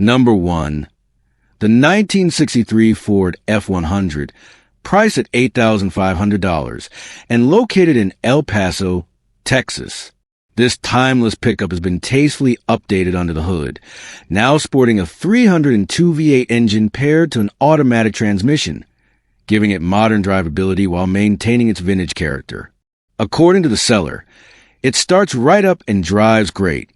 Number 1. The 1963 Ford F-100, priced at $8,500, and located in El Paso, Texas. This timeless pickup has been tastefully updated under the hood, now sporting a 302 V8 engine paired to an automatic transmission, giving it modern drivability while maintaining its vintage character. According to the seller, it starts right up and drives great,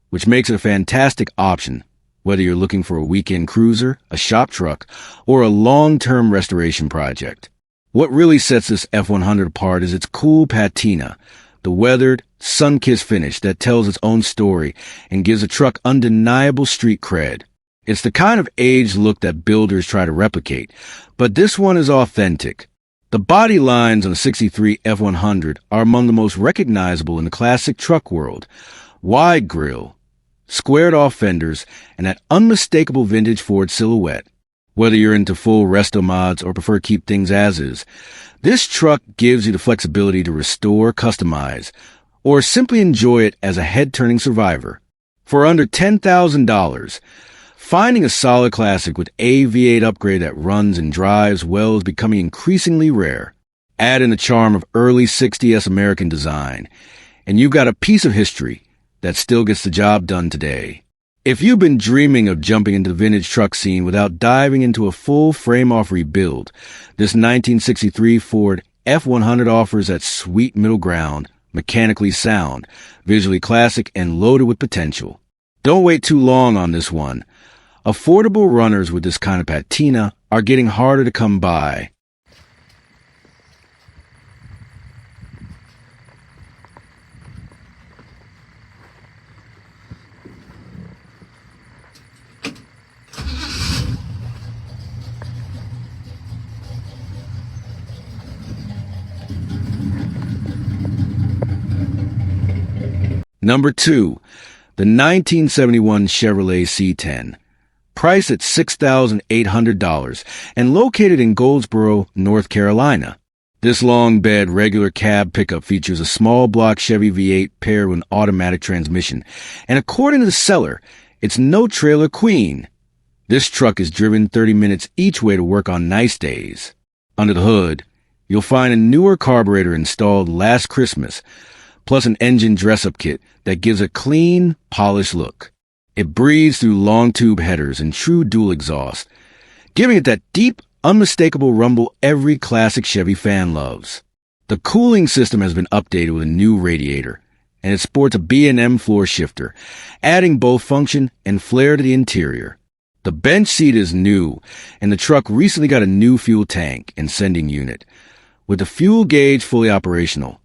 which makes it a fantastic option, whether you're looking for a weekend cruiser, a shop truck, or a long-term restoration project. What really sets this F-100 apart is its cool patina, the weathered, sun-kissed finish that tells its own story and gives the truck undeniable street cred. It's the kind of aged look that builders try to replicate, but this one is authentic. The body lines on the 63 F-100 are among the most recognizable in the classic truck world. Wide grille, squared-off fenders, and that unmistakable vintage Ford silhouette. Whether you're into full resto mods or prefer to keep things as is, this truck gives you the flexibility to restore, customize, or simply enjoy it as a head-turning survivor. For under $10,000, finding a solid classic with a V8 upgrade that runs and drives well is becoming increasingly rare. Add in the charm of early 60s American design, and you've got a piece of history that still gets the job done today. If you've been dreaming of jumping into the vintage truck scene without diving into a full frame-off rebuild, this 1963 Ford F-100 offers that sweet middle ground, mechanically sound, visually classic, and loaded with potential. Don't wait too long on this one. Affordable runners with this kind of patina are getting harder to come by. Number 2. The 1971 Chevrolet C10, priced at $6,800 and located in Goldsboro, North Carolina. This long bed regular cab pickup features a small block Chevy V8 paired with an automatic transmission, and according to the seller, it's no trailer queen. This truck is driven 30 minutes each way to work on nice days. Under the hood, you'll find a newer carburetor installed last Christmas, plus an engine dress-up kit that gives a clean, polished look. It breathes through long tube headers and true dual exhaust, giving it that deep, unmistakable rumble every classic Chevy fan loves. The cooling system has been updated with a new radiator, and it sports a B&M floor shifter, adding both function and flair to the interior. The bench seat is new, and the truck recently got a new fuel tank and sending unit, with the fuel gauge fully operational.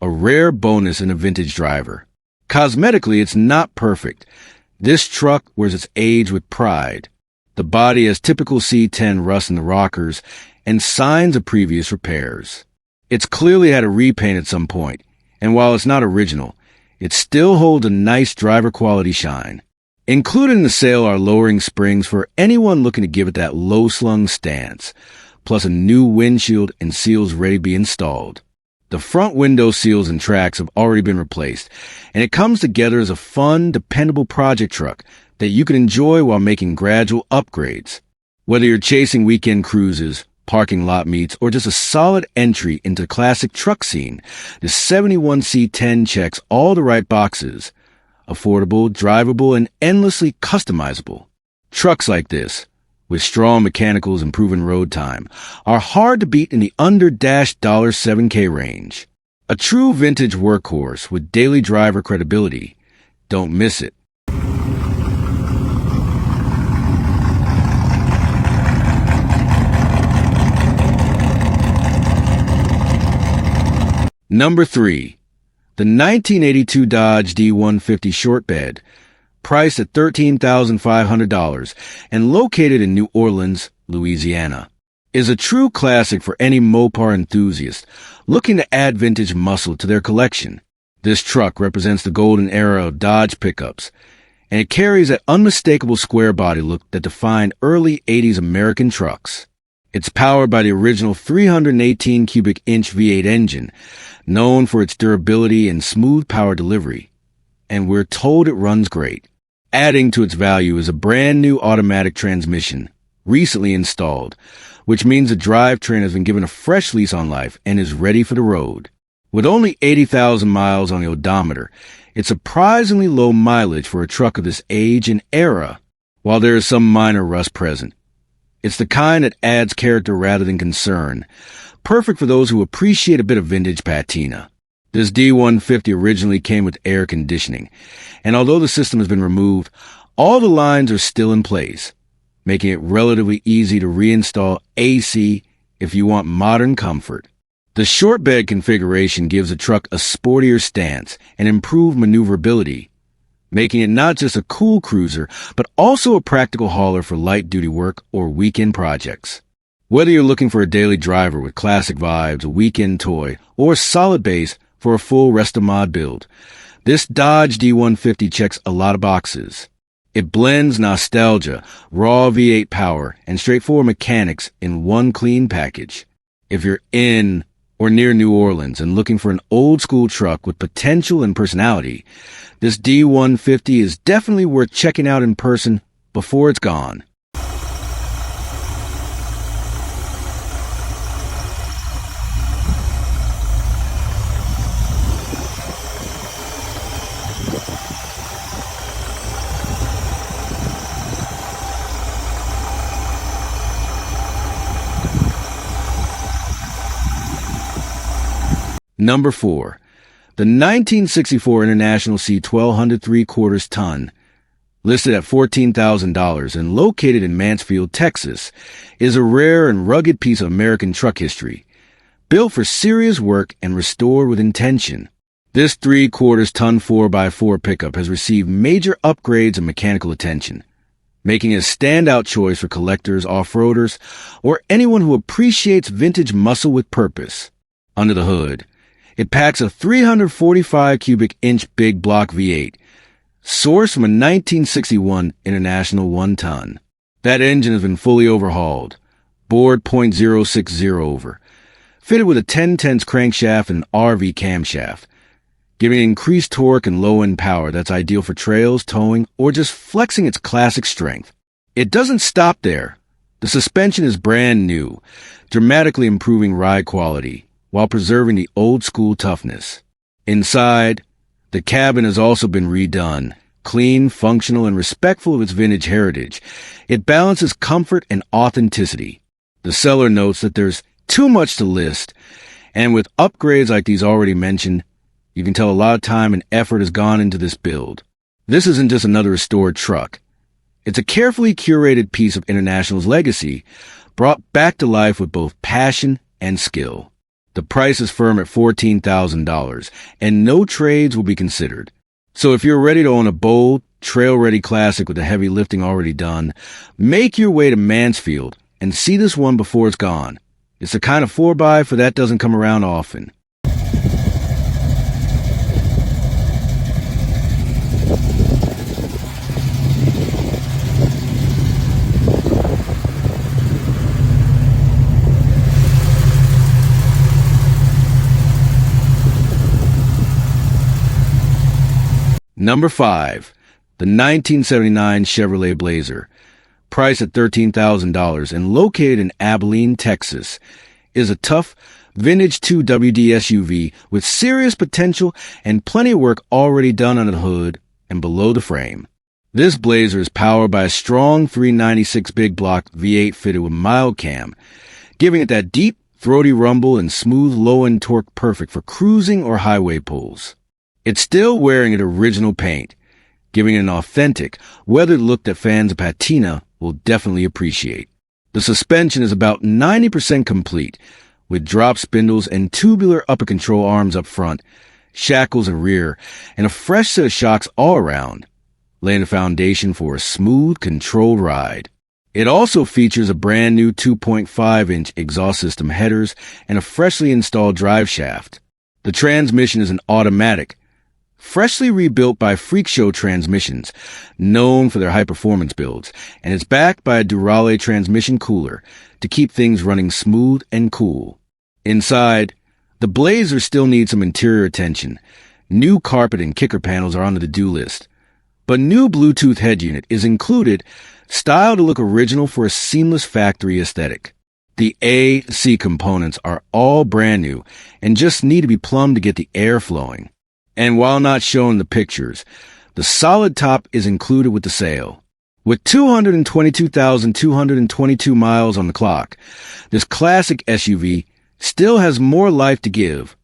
A rare bonus in a vintage driver. Cosmetically, it's not perfect. This truck wears its age with pride. The body has typical C10 rust in the rockers and signs of previous repairs. It's clearly had a repaint at some point, and while it's not original, it still holds a nice driver quality shine. Included in the sale are lowering springs for anyone looking to give it that low-slung stance, plus a new windshield and seals ready to be installed. The front window seals and tracks have already been replaced, and it comes together as a fun, dependable project truck that you can enjoy while making gradual upgrades. Whether you're chasing weekend cruises, parking lot meets, or just a solid entry into the classic truck scene, the 71 C10 checks all the right boxes. Affordable, drivable, and endlessly customizable. Trucks like this, with strong mechanicals and proven road time, are hard to beat in the under-$7K range. A true vintage workhorse with daily driver credibility. Don't miss it. Number 3. The 1982 Dodge D150 shortbed, priced at $13,500 and located in New Orleans, Louisiana, is a true classic for any Mopar enthusiast looking to add vintage muscle to their collection. This truck represents the golden era of Dodge pickups, and it carries that unmistakable square body look that defined early 80s American trucks. It's powered by the original 318 cubic inch V8 engine, known for its durability and smooth power delivery, and we're told it runs great. Adding to its value is a brand new automatic transmission, recently installed, which means the drivetrain has been given a fresh lease on life and is ready for the road. With only 80,000 miles on the odometer, it's surprisingly low mileage for a truck of this age and era, while there is some minor rust present. It's the kind that adds character rather than concern, perfect for those who appreciate a bit of vintage patina. This D150 originally came with air conditioning, and although the system has been removed, all the lines are still in place, making it relatively easy to reinstall AC if you want modern comfort. The shortbed configuration gives the truck a sportier stance and improved maneuverability, making it not just a cool cruiser, but also a practical hauler for light-duty work or weekend projects. Whether you're looking for a daily driver with classic vibes, a weekend toy, or a solid base for a full rest-of-mod build, this Dodge D150 checks a lot of boxes. It blends nostalgia, raw V8 power, and straightforward mechanics in one clean package. If you're in or near New Orleans and looking for an old-school truck with potential and personality, this D150 is definitely worth checking out in person before it's gone. Number 4. The 1964 International C1200 3/4 ton, listed at $14,000 and located in Mansfield, Texas, is a rare and rugged piece of American truck history, built for serious work and restored with intention. This 3/4 ton 4x4 pickup has received major upgrades and mechanical attention, making it a standout choice for collectors, off-roaders, or anyone who appreciates vintage muscle with purpose. Under the hood, it packs a 345 cubic inch big block V8, sourced from a 1961 International 1 ton. That engine has been fully overhauled, bored .060 over, fitted with a 10/10 crankshaft and an RV camshaft, giving increased torque and low-end power that's ideal for trails, towing, or just flexing its classic strength. It doesn't stop there. The suspension is brand new, dramatically improving ride quality, while preserving the old-school toughness. Inside, the cabin has also been redone, clean, functional, and respectful of its vintage heritage. It balances comfort and authenticity. The seller notes that there's too much to list, and with upgrades like these already mentioned, you can tell a lot of time and effort has gone into this build. This isn't just another restored truck. It's a carefully curated piece of International's legacy, brought back to life with both passion and skill. The price is firm at $14,000, and no trades will be considered. So if you're ready to own a bold, trail-ready classic with the heavy lifting already done, make your way to Mansfield and see this one before it's gone. It's the kind of 4x for that doesn't come around often. Number 5. The 1979 Chevrolet Blazer, priced at $13,000 and located in Abilene, Texas, is a tough, vintage 2WD SUV with serious potential and plenty of work already done under the hood and below the frame. This Blazer is powered by a strong 396 big block V8 fitted with mild cam, giving it that deep, throaty rumble and smooth low-end torque perfect for cruising or highway pulls. It's still wearing its original paint, giving it an authentic, weathered look that fans of patina will definitely appreciate. The suspension is about 90% complete, with drop spindles and tubular upper control arms up front, shackles in rear, and a fresh set of shocks all around, laying the foundation for a smooth, controlled ride. It also features a brand new 2.5-inch exhaust system headers and a freshly installed drive shaft. The transmission is an automatic, freshly rebuilt by Freak Show Transmissions, known for their high-performance builds, and it's backed by a Durale transmission cooler to keep things running smooth and cool. Inside, the Blazer still needs some interior attention. New carpet and kicker panels are on the to-do list, but new Bluetooth head unit is included, styled to look original for a seamless factory aesthetic. The AC components are all brand new and just need to be plumbed to get the air flowing. And while not shown in the pictures, the solid top is included with the sale. With 222,222 miles on the clock, this classic SUV still has more life to give,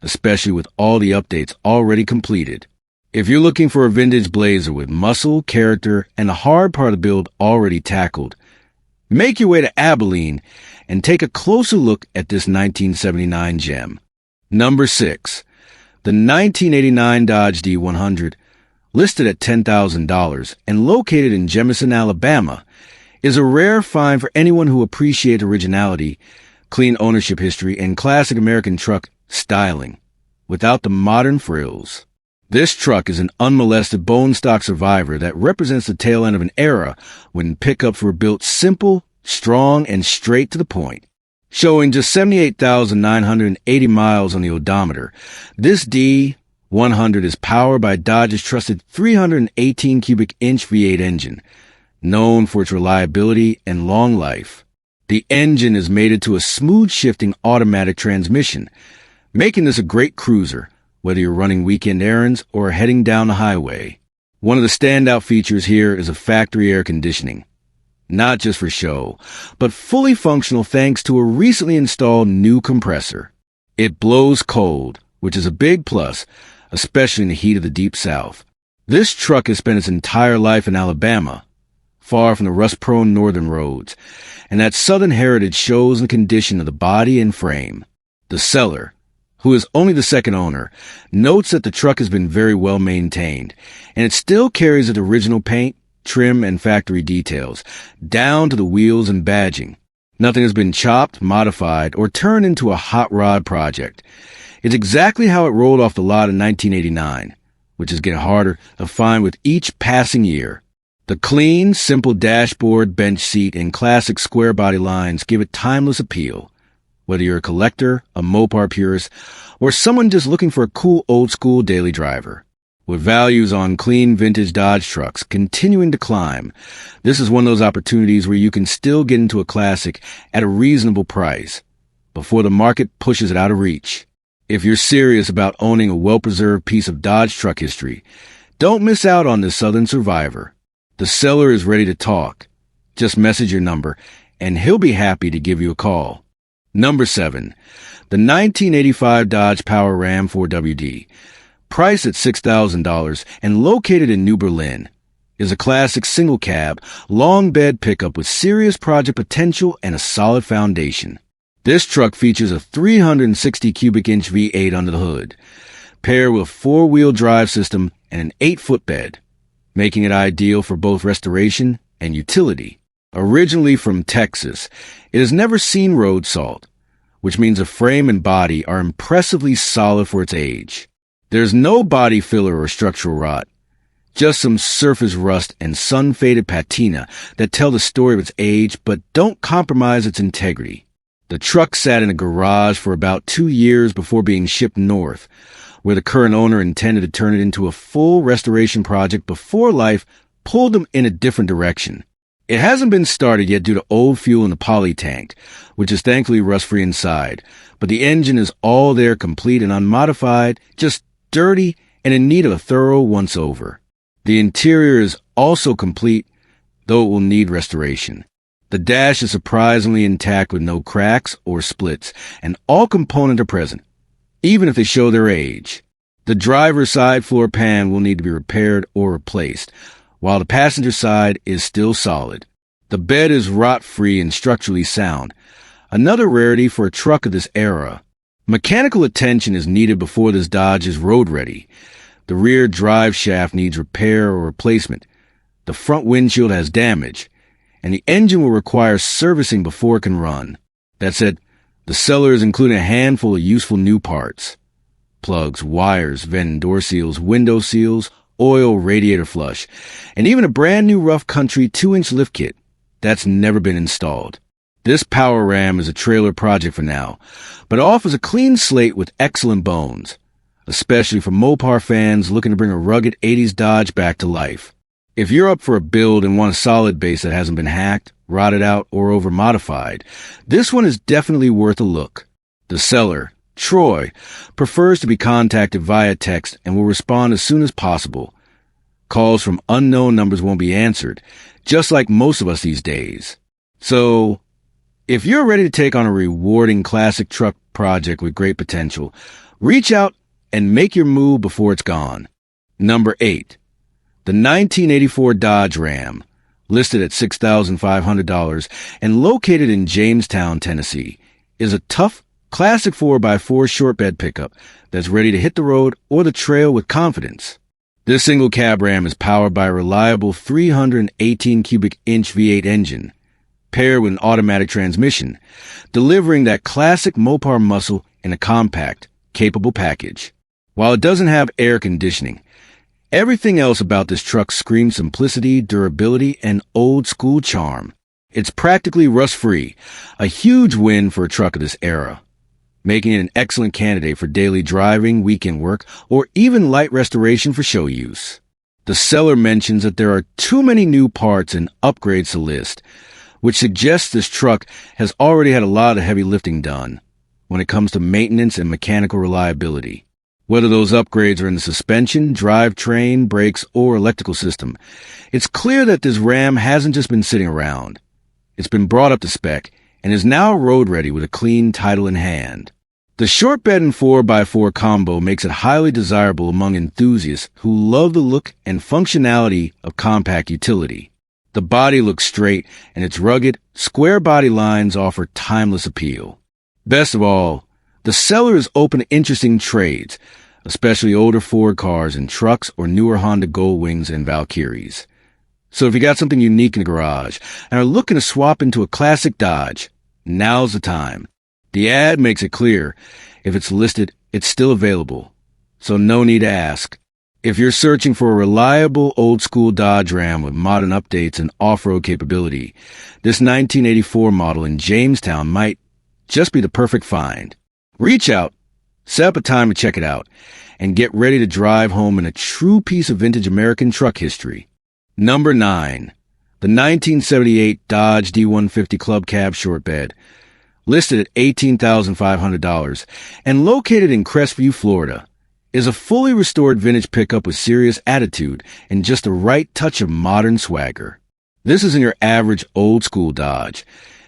especially with all the updates already completed. If you're looking for a vintage Blazer with muscle, character, and the hard part of the build already tackled, make your way to Abilene and take a closer look at this 1979 gem. Number 6. The 1989 Dodge D100, listed at $10,000 and located in Jemison, Alabama, is a rare find for anyone who appreciates originality, clean ownership history, and classic American truck styling, without the modern frills. This truck is an unmolested bone-stock survivor that represents the tail end of an era when pickups were built simple, strong, and straight to the point. Showing just 78,980 miles on the odometer, this D100 is powered by Dodge's trusted 318 cubic inch V8 engine, known for its reliability and long life. The engine is mated to a smooth-shifting automatic transmission, making this a great cruiser, whether you're running weekend errands or heading down the highway. One of the standout features here is a factory air conditioning. Not just for show, but fully functional thanks to a recently installed new compressor. It blows cold, which is a big plus, especially in the heat of the Deep South. This truck has spent its entire life in Alabama, far from the rust-prone northern roads, and that southern heritage shows in the condition of the body and frame. The seller, who is only the second owner, notes that the truck has been very well maintained, and it still carries its original paint, trim, and factory details, down to the wheels and badging. Nothing has been chopped, modified, or turned into a hot rod project. It's exactly how it rolled off the lot in 1989, which is getting harder to find with each passing year. The clean, simple dashboard, bench seat, and classic square body lines give it timeless appeal. Whether you're a collector, a Mopar purist, or someone just looking for a cool old-school daily driver. With values on clean vintage Dodge trucks continuing to climb, this is one of those opportunities where you can still get into a classic at a reasonable price before the market pushes it out of reach. If you're serious about owning a well-preserved piece of Dodge truck history, don't miss out on this Southern survivor. The seller is ready to talk. Just message your number, and he'll be happy to give you a call. Number 7. The 1985 Dodge Power Ram 4WD, priced at $6,000 and located in New Berlin, is a classic single-cab, long-bed pickup with serious project potential and a solid foundation. This truck features a 360 cubic inch V8 under the hood, paired with a four-wheel drive system and an 8-foot bed, making it ideal for both restoration and utility. Originally from Texas, it has never seen road salt, which means the frame and body are impressively solid for its age. There's no body filler or structural rot, just some surface rust and sun-faded patina that tell the story of its age but don't compromise its integrity. The truck sat in a garage for about 2 years before being shipped north, where the current owner intended to turn it into a full restoration project before life pulled them in a different direction. It hasn't been started yet due to old fuel in the poly tank, which is thankfully rust-free inside, but the engine is all there complete and unmodified, just dirty and in need of a thorough once-over. The interior is also complete, though it will need restoration. The dash is surprisingly intact with no cracks or splits, and all components are present, even if they show their age. The driver's side floor pan will need to be repaired or replaced, while the passenger side is still solid. The bed is rot-free and structurally sound, another rarity for a truck of this era. Mechanical attention is needed before this Dodge is road-ready. The rear drive shaft needs repair or replacement. The front windshield has damage, and the engine will require servicing before it can run. That said, the seller is including a handful of useful new parts. Plugs, wires, vent and door seals, window seals, oil, radiator flush, and even a brand new rough country 2-inch lift kit that's never been installed. This Power Ram is a trailer project for now, but offers a clean slate with excellent bones. especially for Mopar fans looking to bring a rugged 80s Dodge back to life. If you're up for a build and want a solid base that hasn't been hacked, rotted out, or over-modified, this one is definitely worth a look. The seller, Troy, prefers to be contacted via text and will respond as soon as possible. Calls from unknown numbers won't be answered, just like most of us these days. So, if you're ready to take on a rewarding classic truck project with great potential, reach out and make your move before it's gone. Number 8. The 1984 Dodge Ram, listed at $6,500 and located in Jamestown, Tennessee, is a tough, classic 4x4 shortbed pickup that's ready to hit the road or the trail with confidence. This single cab Ram is powered by a reliable 318 cubic inch V8 engine, paired with an automatic transmission, delivering that classic Mopar muscle in a compact, capable package. While it doesn't have air conditioning, everything else about this truck screams simplicity, durability, and old-school charm. It's practically rust-free, a huge win for a truck of this era, making it an excellent candidate for daily driving, weekend work, or even light restoration for show use. The seller mentions that there are too many new parts and upgrades to list, which suggests this truck has already had a lot of heavy lifting done when it comes to maintenance and mechanical reliability. Whether those upgrades are in the suspension, drivetrain, brakes, or electrical system, it's clear that this Ram hasn't just been sitting around. It's been brought up to spec and is now road-ready with a clean title in hand. The shortbed and 4x4 combo makes it highly desirable among enthusiasts who love the look and functionality of compact utility. The body looks straight, and its rugged, square body lines offer timeless appeal. Best of all, the seller is open to interesting trades, especially older Ford cars and trucks or newer Honda Goldwings and Valkyries. So if you got something unique in the garage and are looking to swap into a classic Dodge, now's the time. The ad makes it clear, if it's listed, it's still available, so no need to ask. If you're searching for a reliable old-school Dodge Ram with modern updates and off-road capability, this 1984 model in Jamestown might just be the perfect find. Reach out, set up a time to check it out, and get ready to drive home in a true piece of vintage American truck history. Number 9. The 1978 Dodge D150 Club Cab Shortbed, listed at $18,500 and located in Crestview, Florida, is a fully restored vintage pickup with serious attitude and just the right touch of modern swagger. This isn't your average old-school Dodge.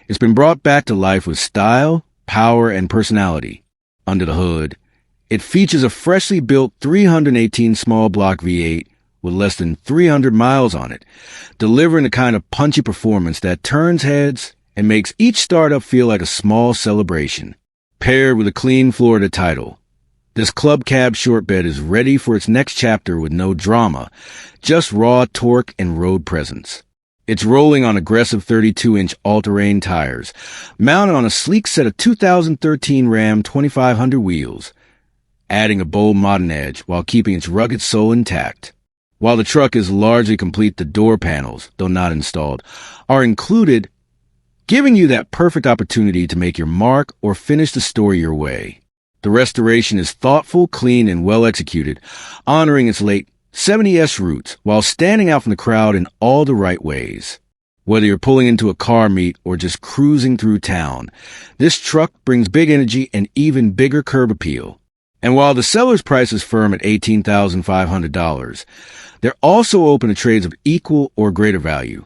It's been brought back to life with style, power, and personality. Under the hood, it features a freshly built 318 small block V8 with less than 300 miles on it, delivering the kind of punchy performance that turns heads and makes each startup feel like a small celebration. Paired with a clean Florida title, this club cab shortbed is ready for its next chapter with no drama, just raw torque and road presence. It's rolling on aggressive 32-inch all-terrain tires, mounted on a sleek set of 2013 Ram 2500 wheels, adding a bold modern edge while keeping its rugged soul intact. While the truck is largely complete, the door panels, though not installed, are included, giving you that perfect opportunity to make your mark or finish the story your way. The restoration is thoughtful, clean, and well executed, honoring its late 70s roots while standing out from the crowd in all the right ways. Whether you're pulling into a car meet or just cruising through town, this truck brings big energy and even bigger curb appeal. And while the seller's price is firm at $18,500, they're also open to trades of equal or greater value.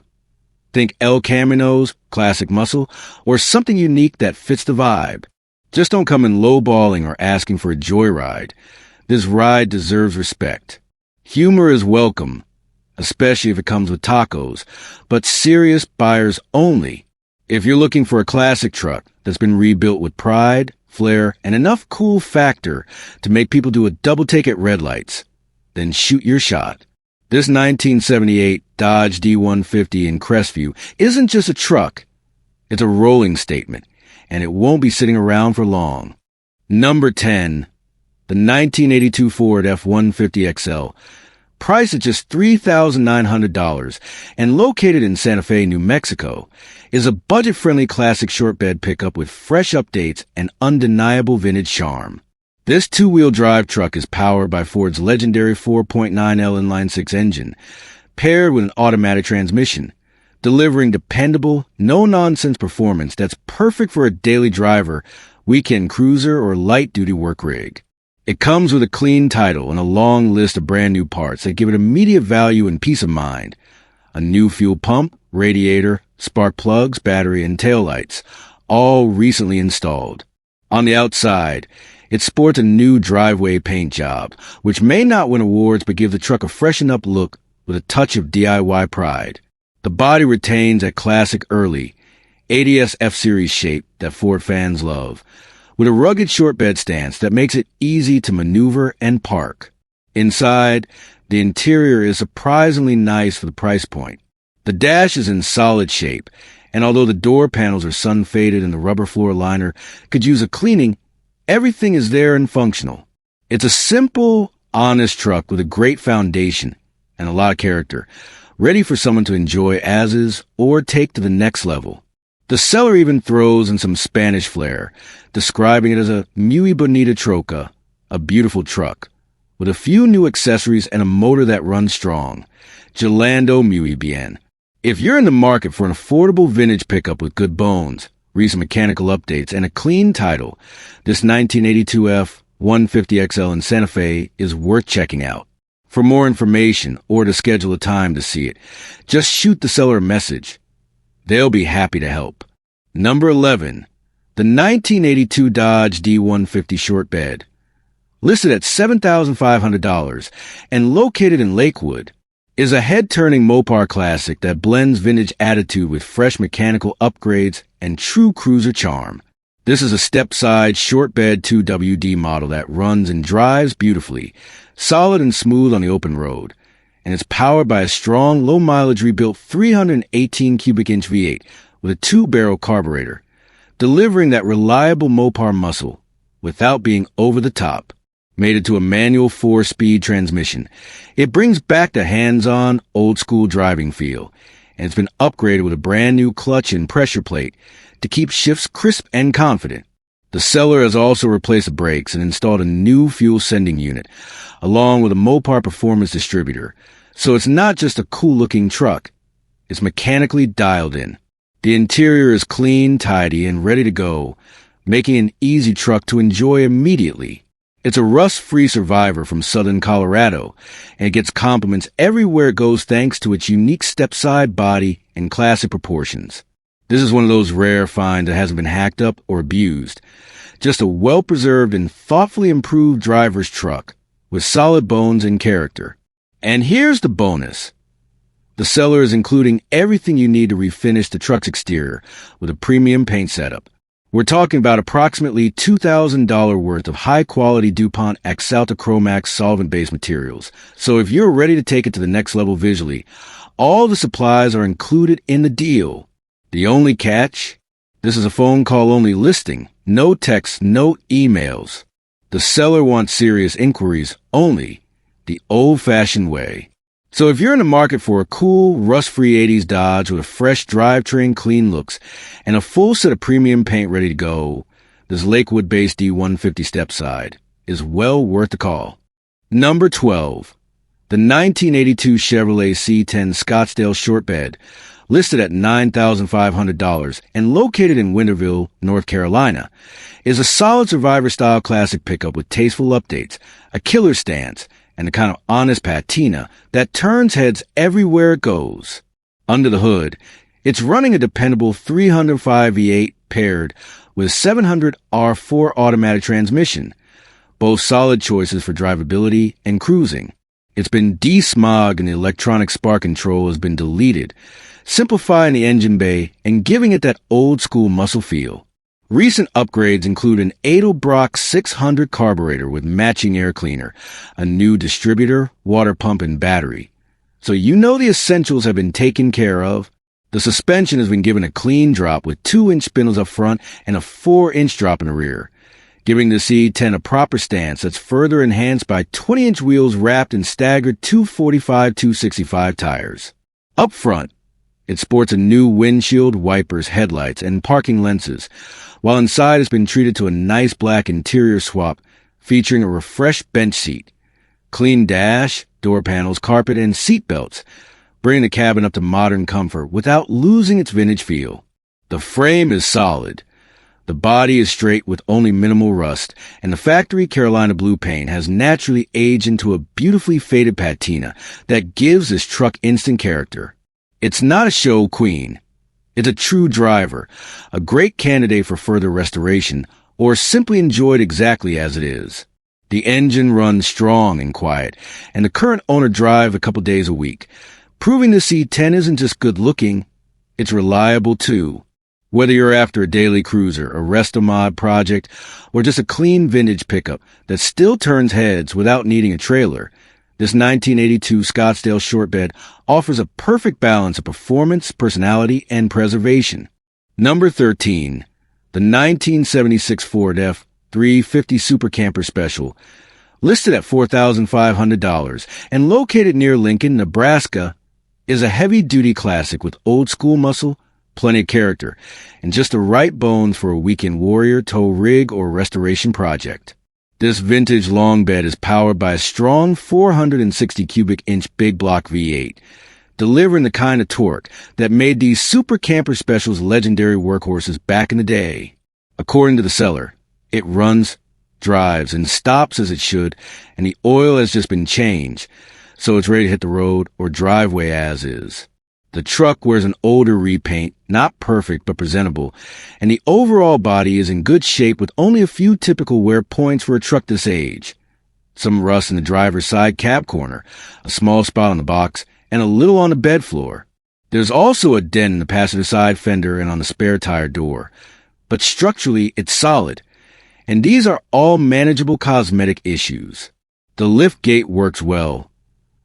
Think El Camino's classic muscle or something unique that fits the vibe. Just don't come in lowballing or asking for a joyride. This ride deserves respect. Humor is welcome, especially if it comes with tacos, but serious buyers only. If you're looking for a classic truck that's been rebuilt with pride, flair, and enough cool factor to make people do a double take at red lights, then shoot your shot. This 1978 Dodge D150 in Crestview isn't just a truck. It's a rolling statement, and it won't be sitting around for long. Number 10. The 1982 Ford F-150 XL, priced at just $3,900 and located in Santa Fe, New Mexico, is a budget-friendly classic shortbed pickup with fresh updates and undeniable vintage charm. This two-wheel drive truck is powered by Ford's legendary 4.9L inline-six engine, paired with an automatic transmission, delivering dependable, no-nonsense performance that's perfect for a daily driver, weekend cruiser, or light-duty work rig. It comes with a clean title and a long list of brand-new parts that give it immediate value and peace of mind. A new fuel pump, radiator, spark plugs, battery, and taillights, all recently installed. On the outside, it sports a new driveway paint job, which may not win awards but give the truck a freshened-up look with a touch of DIY pride. The body retains that classic early ADS F-Series shape that Ford fans love, with a rugged short bed stance that makes it easy to maneuver and park. Inside, the interior is surprisingly nice for the price point. The dash is in solid shape, and although the door panels are sun-faded and the rubber floor liner could use a cleaning, everything is there and functional. It's a simple, honest truck with a great foundation and a lot of character, ready for someone to enjoy as is or take to the next level. The seller even throws in some Spanish flair, describing it as a muy bonita troca, a beautiful truck, with a few new accessories and a motor that runs strong. Gelando muy bien. If you're in the market for an affordable vintage pickup with good bones, recent mechanical updates, and a clean title, this 1982 F-150XL in Santa Fe is worth checking out. For more information or to schedule a time to see it, just shoot the seller a message. They'll be happy to help. Number 11. The 1982 Dodge D150 short bed. Listed at $7,500 and located in Lakewood, is a head-turning Mopar classic that blends vintage attitude with fresh mechanical upgrades and true cruiser charm. This is a step-side short bed 2WD model that runs and drives beautifully, solid and smooth on the open road, and it's powered by a strong, low-mileage rebuilt 318 cubic inch V8 with a 2-barrel carburetor, delivering that reliable Mopar muscle without being over the top. Mated to a manual 4-speed transmission, it brings back the hands-on, old-school driving feel, and it's been upgraded with a brand-new clutch and pressure plate to keep shifts crisp and confident. The seller has also replaced the brakes and installed a new fuel sending unit, along with a Mopar performance distributor, so it's not just a cool-looking truck. It's mechanically dialed in. The interior is clean, tidy, and ready to go, making an easy truck to enjoy immediately. It's a rust-free survivor from southern Colorado, and it gets compliments everywhere it goes thanks to its unique step-side body and classic proportions. This is one of those rare finds that hasn't been hacked up or abused. Just a well-preserved and thoughtfully improved driver's truck with solid bones and character. And here's the bonus. The seller is including everything you need to refinish the truck's exterior with a premium paint setup. We're talking about approximately $2,000 worth of high-quality DuPont Axalta Chromax solvent-based materials. So if you're ready to take it to the next level visually, all the supplies are included in the deal. The only catch? This is a phone call-only listing. No texts, no emails. The seller wants serious inquiries only, the old-fashioned way. So if you're in the market for a cool, rust-free 80s Dodge with a fresh drivetrain, clean looks, and a full set of premium paint ready to go, this Lakewood-based D150 step-side is well worth the call. Number 12. The 1982 Chevrolet C10 Scottsdale short bed, listed at $9,500 and located in Winterville, North Carolina, is a solid survivor-style classic pickup with tasteful updates, a killer stance, and the kind of honest patina that turns heads everywhere it goes. Under the hood, it's running a dependable 305 V8 paired with 700 R4 automatic transmission, both solid choices for drivability and cruising. It's been desmogged and the electronic spark control has been deleted, simplifying the engine bay and giving it that old-school muscle feel. Recent upgrades include an Edelbrock 600 carburetor with matching air cleaner, a new distributor, water pump, and battery. So you know the essentials have been taken care of. The suspension has been given a clean drop with 2-inch spindles up front and a 4-inch drop in the rear, giving the C10 a proper stance that's further enhanced by 20-inch wheels wrapped in staggered 245/265 tires. Up front, it sports a new windshield, wipers, headlights, and parking lenses, while inside has been treated to a nice black interior swap featuring a refreshed bench seat, clean dash, door panels, carpet, and seat belts, bringing the cabin up to modern comfort without losing its vintage feel. The frame is solid. The body is straight with only minimal rust, and the factory Carolina blue paint has naturally aged into a beautifully faded patina that gives this truck instant character. It's not a show queen. It's a true driver, a great candidate for further restoration, or simply enjoyed exactly as it is. The engine runs strong and quiet, and the current owner drives a couple days a week, proving the C10 isn't just good looking, it's reliable too. Whether you're after a daily cruiser, a resto-mod project, or just a clean vintage pickup that still turns heads without needing a trailer, this 1982 Scottsdale shortbed offers a perfect balance of performance, personality, and preservation. Number 13. The 1976 Ford F-350 Super Camper Special, listed at $4,500 and located near Lincoln, Nebraska, is a heavy-duty classic with old-school muscle, plenty of character, and just the right bones for a weekend warrior, tow rig, or restoration project. This vintage long bed is powered by a strong 460 cubic inch big block V8, delivering the kind of torque that made these Super Camper Specials legendary workhorses back in the day. According to the seller, it runs, drives, and stops as it should, and the oil has just been changed, so it's ready to hit the road or driveway as is. The truck wears an older repaint, not perfect but presentable, and the overall body is in good shape with only a few typical wear points for a truck this age. Some rust in the driver's side cab corner, a small spot on the box, and a little on the bed floor. There's also a dent in the passenger side fender and on the spare tire door, but structurally it's solid, and these are all manageable cosmetic issues. The lift gate works well,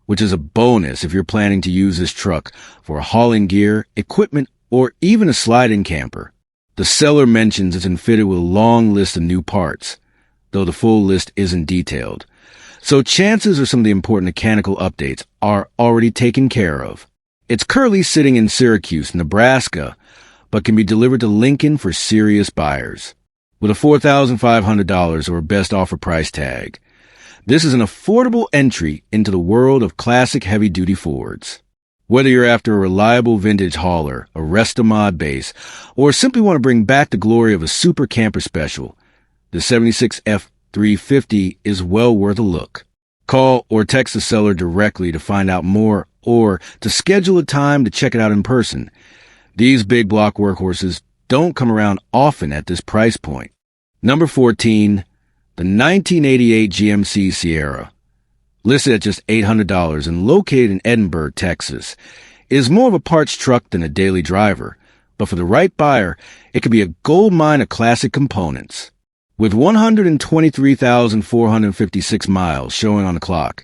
which is a bonus if you're planning to use this truck for hauling gear, equipment, or even a slide-in camper. The seller mentions it's fitted with a long list of new parts, though the full list isn't detailed. So chances are some of the important mechanical updates are already taken care of. It's currently sitting in Syracuse, Nebraska, but can be delivered to Lincoln for serious buyers. With a $4,500 or best offer price tag, this is an affordable entry into the world of classic heavy-duty Fords. Whether you're after a reliable vintage hauler, a resto-mod base, or simply want to bring back the glory of a Super Camper Special, the 76 F-350 is well worth a look. Call or text the seller directly to find out more or to schedule a time to check it out in person. These big block workhorses don't come around often at this price point. Number 14. The 1988 GMC Sierra, listed at just $800 and located in Edinburg, Texas, is more of a parts truck than a daily driver, but for the right buyer, it could be a gold mine of classic components. With 123,456 miles showing on the clock,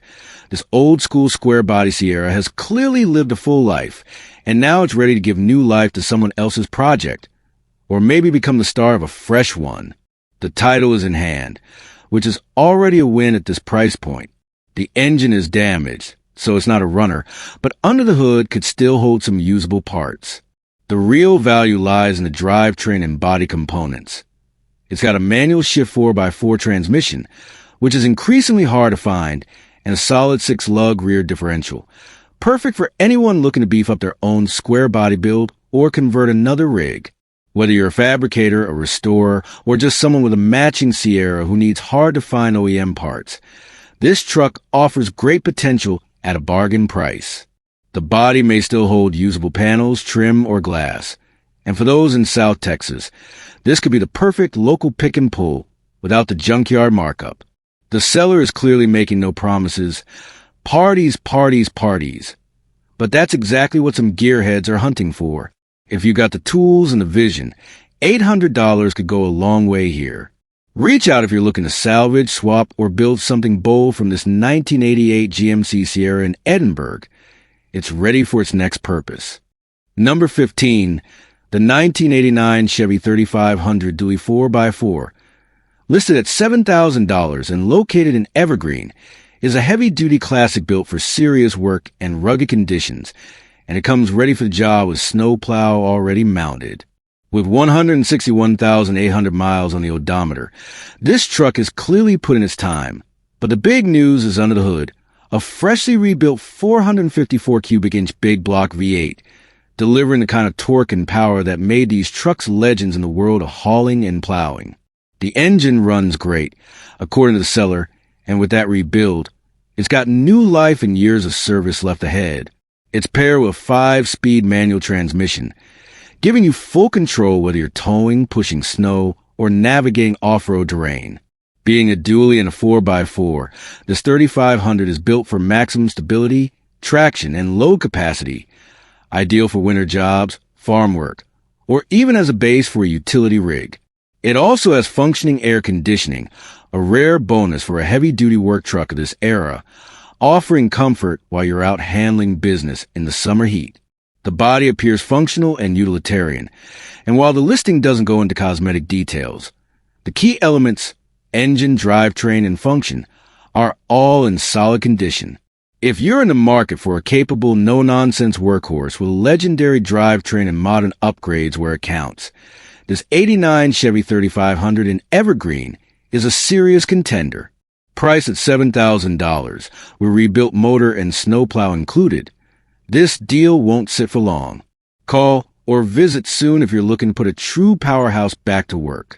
this old-school square-body Sierra has clearly lived a full life, and now it's ready to give new life to someone else's project, or maybe become the star of a fresh one. The title is in hand, which is already a win at this price point. The engine is damaged, so it's not a runner, but under the hood could still hold some usable parts. The real value lies in the drivetrain and body components. It's got a manual shift 4x4 transmission, which is increasingly hard to find, and a solid 6-lug rear differential, perfect for anyone looking to beef up their own square body build or convert another rig. Whether you're a fabricator, a restorer, or just someone with a matching Sierra who needs hard-to-find OEM parts, this truck offers great potential at a bargain price. The body may still hold usable panels, trim, or glass. And for those in South Texas, this could be the perfect local pick and pull without the junkyard markup. The seller is clearly making no promises. Parties, parties, parties. But that's exactly what some gearheads are hunting for. If you got the tools and the vision, $800 could go a long way here. Reach out if you're looking to salvage, swap, or build something bold from this 1988 GMC Sierra in Edinburg. It's ready for its next purpose. Number 15. The 1989 Chevy 3500 Dually 4x4, listed at $7,000 and located in Evergreen, is a heavy-duty classic built for serious work and rugged conditions, and it comes ready for the job with snowplow already mounted. With 161,800 miles on the odometer, this truck is clearly put in its time. But the big news is under the hood. A freshly rebuilt 454 cubic inch big block V8, delivering the kind of torque and power that made these trucks legends in the world of hauling and plowing. The engine runs great, according to the seller, and with that rebuild, it's got new life and years of service left ahead. It's paired with a 5-speed manual transmission, giving you full control whether you're towing, pushing snow, or navigating off-road terrain. Being a dually and a 4x4, this 3500 is built for maximum stability, traction, and load capacity, ideal for winter jobs, farm work, or even as a base for a utility rig. It also has functioning air conditioning, a rare bonus for a heavy-duty work truck of this era, offering comfort while you're out handling business in the summer heat. The body appears functional and utilitarian, and while the listing doesn't go into cosmetic details, the key elements, engine, drivetrain, and function, are all in solid condition. If you're in the market for a capable, no-nonsense workhorse with legendary drivetrain and modern upgrades where it counts, this 89 Chevy 3500 in Evergreen is a serious contender. Priced at $7,000, with rebuilt motor and snowplow included, this deal won't sit for long. Call or visit soon if you're looking to put a true powerhouse back to work.